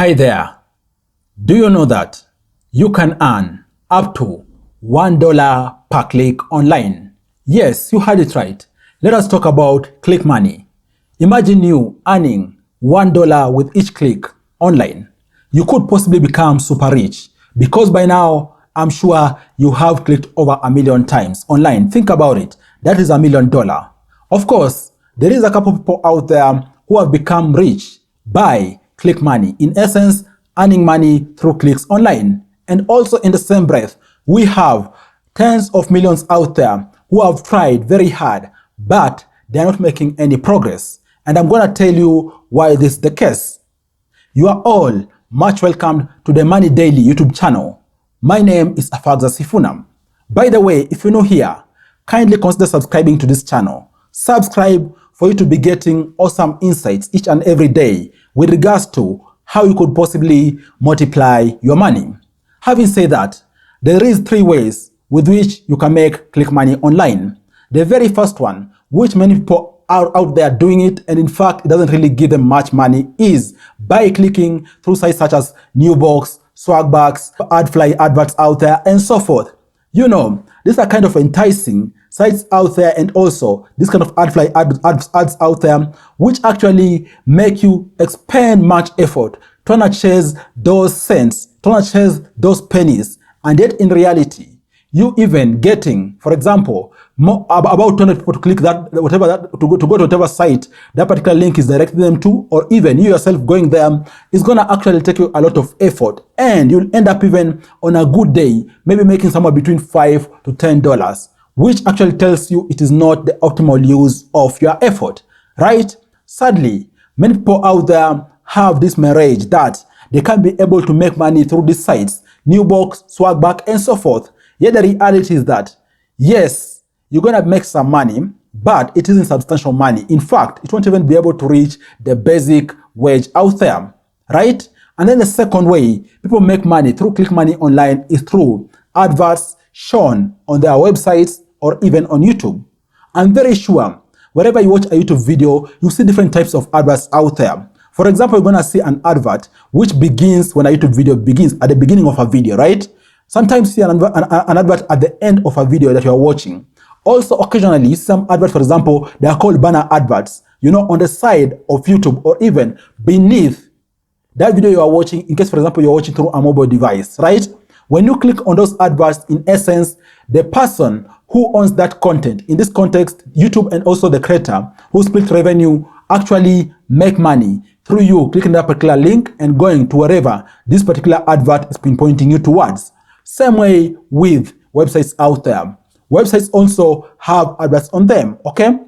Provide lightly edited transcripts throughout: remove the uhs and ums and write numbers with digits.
Hi there. Do you know that you can earn up to $1 per click online? Yes, you heard it right. Let us talk about click money. Imagine you earning $1 with each click online. You could possibly become super rich because by now I'm sure you have clicked over 1,000,000 times online. Think about it. That is $1,000,000. Of course, there is a couple people out there who have become rich by click money. In essence, earning money through clicks online. And also in the same breath, we have tens of millions out there who have tried very hard, but they are not making any progress. And I'm going to tell you why this is the case. You are all much welcome to the Money Daily YouTube channel. My name is Afagza Sifuna. By the way, if you're new here, kindly consider subscribing to this channel. Subscribe for you to be getting awesome insights each and every day with regards to how you could possibly multiply your money. Having said that, there is 3 ways with which you can make click money online. The very first one, which many people are out there doing it, and in fact it doesn't really give them much money, is by clicking through sites such as Newbox, Swagbucks, AdFly adverts out there, and so forth. You know, these are kind of enticing sites out there, and also this kind of AdFly ads out there, which actually make you expend much effort trying to chase those cents, trying to chase those pennies, and yet in reality, you even getting, for example, about 200 people to click that, whatever that, to go to whatever site that particular link is directing them to, or even you yourself going there, is gonna actually take you a lot of effort, and you'll end up even on a good day, maybe making somewhere between $5 to $10, which actually tells you it is not the optimal use of your effort, right? Sadly, many people out there have this mirage that they can be able to make money through these sites, Newbox, Swagbucks, and so forth. Yet the reality is that, yes, you're going to make some money, but it isn't substantial money. In fact, it won't even be able to reach the basic wage out there, right? And then the second way people make money through click money online is through adverts shown on their websites or even on YouTube. I'm very sure wherever you watch a YouTube video, you see different types of adverts out there. For example, you're going to see an advert which begins when a YouTube video begins, at the beginning of a video, right? Sometimes you see an advert at the end of a video that you are watching. Also, occasionally, you see some adverts, for example, they are called banner adverts, you know, on the side of YouTube or even beneath that video you are watching, in case, for example, you're watching through a mobile device, right? When you click on those adverts, in essence, the person who owns that content, in this context, YouTube and also the creator who split revenue, actually make money through you clicking that particular link and going to wherever this particular advert is pinpointing you towards. Same way with websites out there. Websites also have adverts on them, okay?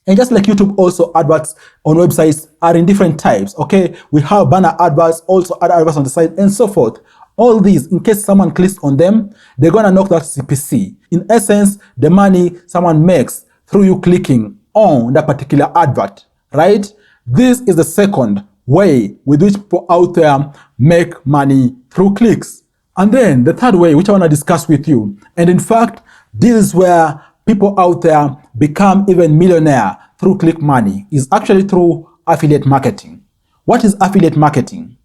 And just like YouTube, also adverts on websites are in different types, okay? We have banner adverts, also other adverts on the site, and so forth. All these, in case someone clicks on them, they're gonna knock that CPC. In essence, the money someone makes through you clicking on that particular advert, right? This is the second way with which people out there make money through clicks. And then the third way, which I want to discuss with you, and in fact, this is where people out there become even millionaire through click money, is actually through affiliate marketing. What is affiliate marketing?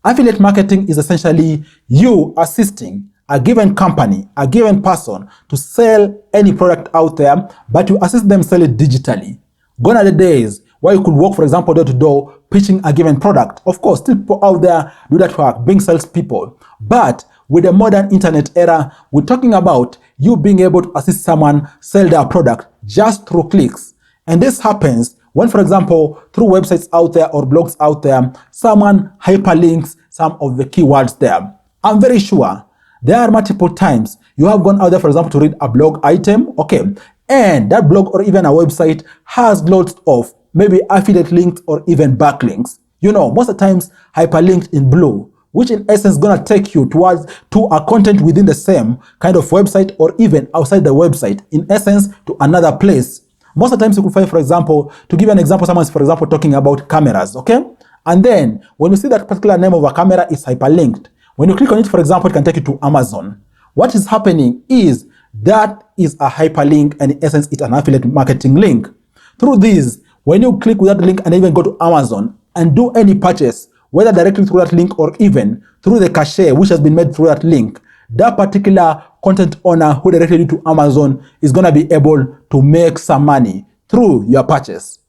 Affiliate marketing is essentially you assisting a given company, a given person to sell any product out there, but you assist them sell it digitally. Gone are the days where you could walk, for example, door to door, pitching a given product. Of course, still people out there do that work, being salespeople. But with the modern internet era, we're talking about you being able to assist someone sell their product just through clicks. And this happens when, for example, through websites out there or blogs out there, someone hyperlinks some of the keywords there. I'm very sure there are multiple times you have gone out there, for example, to read a blog item, okay, and that blog or even a website has lots of maybe affiliate links or even backlinks. You know, most of the times hyperlinked in blue, which in essence is gonna take you to a content within the same kind of website or even outside the website, in essence to another place. Most of the times you could find, for example, to give an example, someone's, for example, talking about cameras, okay? And then when you see that particular name of a camera is hyperlinked, when you click on it, for example, it can take you to Amazon. What is happening is that is a hyperlink, and in essence, it's an affiliate marketing link. Through this, when you click with that link and even go to Amazon and do any purchase whether directly through that link or even through the cache which has been made through that link, that particular content owner who directed you to Amazon is going to be able to make some money through your purchase.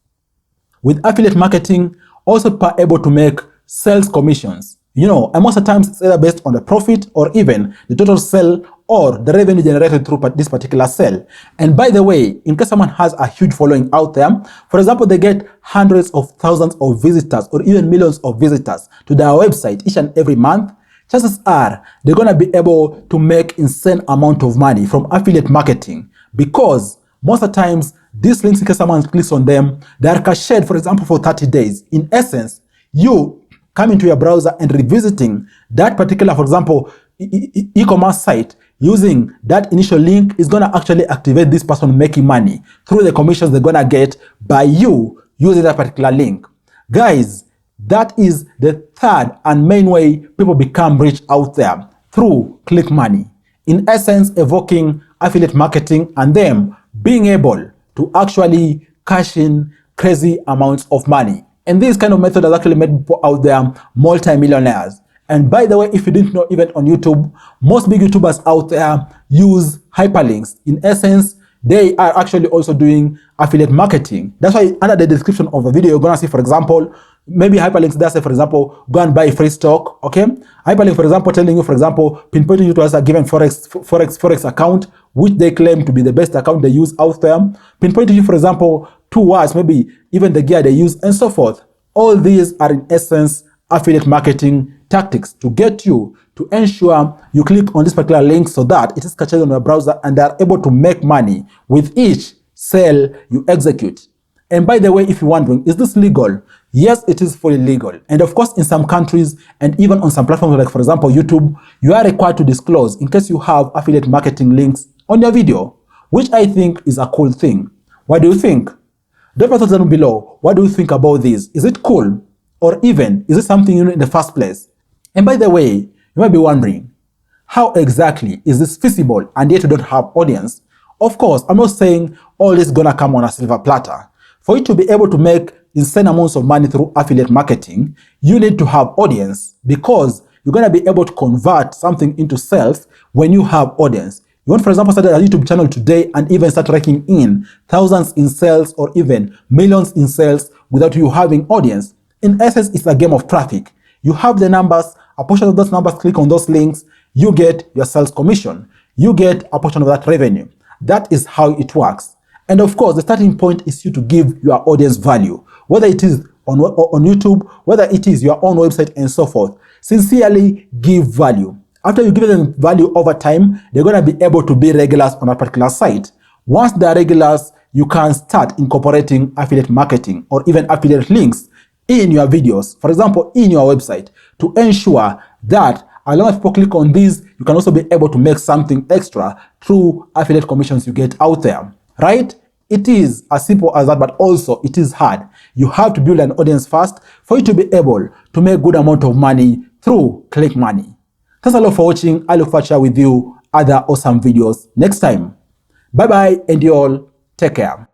With affiliate marketing, also people are able to make sales commissions. And most of the times it's either based on the profit or even the total sale or the revenue generated through this particular sale. And by the way, in case someone has a huge following out there, for example, they get hundreds of thousands of visitors or even millions of visitors to their website each and every month, chances are they're going to be able to make insane amount of money from affiliate marketing, because most of the times these links, in case someone clicks on them, they are cached, for example, for 30 days. In essence, you coming to your browser and revisiting that particular, for example, e-commerce site using that initial link is going to actually activate this person making money through the commissions they're going to get by you using that particular link. Guys, that is the third and main way people become rich out there, through click money. In essence, evoking affiliate marketing and them being able to actually cash in crazy amounts of money. And this kind of method has actually made people out there multi-millionaires. And by the way, if you didn't know, even on YouTube, most big YouTubers out there use hyperlinks. In essence, they are actually also doing affiliate marketing. That's why under the description of the video, you're going to see, for example, maybe hyperlinks that say, for example, go and buy free stock, okay? Hyperlink, for example, telling you, for example, pinpointing you to a given Forex account, which they claim to be the best account they use out there. Pinpointing you, for example, two words, maybe even the gear they use, and so forth. All these are in essence affiliate marketing tactics to get you to ensure you click on this particular link so that it is cached on your browser and they are able to make money with each sale you execute. And by the way, if you're wondering, is this legal? Yes, it is fully legal. And of course, in some countries and even on some platforms like, for example, YouTube, you are required to disclose in case you have affiliate marketing links on your video, which I think is a cool thing. What do you think? Drop your thoughts down below. What do you think about this? Is it cool? Or even, is it something you know in the first place? And by the way, you might be wondering, how exactly is this feasible and yet you don't have audience? Of course, I'm not saying all this is gonna come on a silver platter. For you to be able to make insane amounts of money through affiliate marketing, you need to have audience, because you're gonna be able to convert something into sales when you have audience. You want, for example, start a YouTube channel today and even start raking in thousands in sales or even millions in sales without you having audience. In essence, it's a game of traffic. You have the numbers, a portion of those numbers click on those links, you get your sales commission. You get a portion of that revenue. That is how it works. And of course, the starting point is you to give your audience value, whether it is on YouTube, whether it is your own website and so forth. Sincerely give value. After you give them value over time, they're going to be able to be regulars on a particular site. Once they're regulars, you can start incorporating affiliate marketing or even affiliate links in your videos, for example, in your website, to ensure that as long as people click on these, you can also be able to make something extra through affiliate commissions you get out there, right? It is as simple as that, but also it is hard. You have to build an audience first for you to be able to make good amount of money through click money. Thanks a lot for watching. I look forward to share with you other awesome videos next time. Bye bye, and you all take care.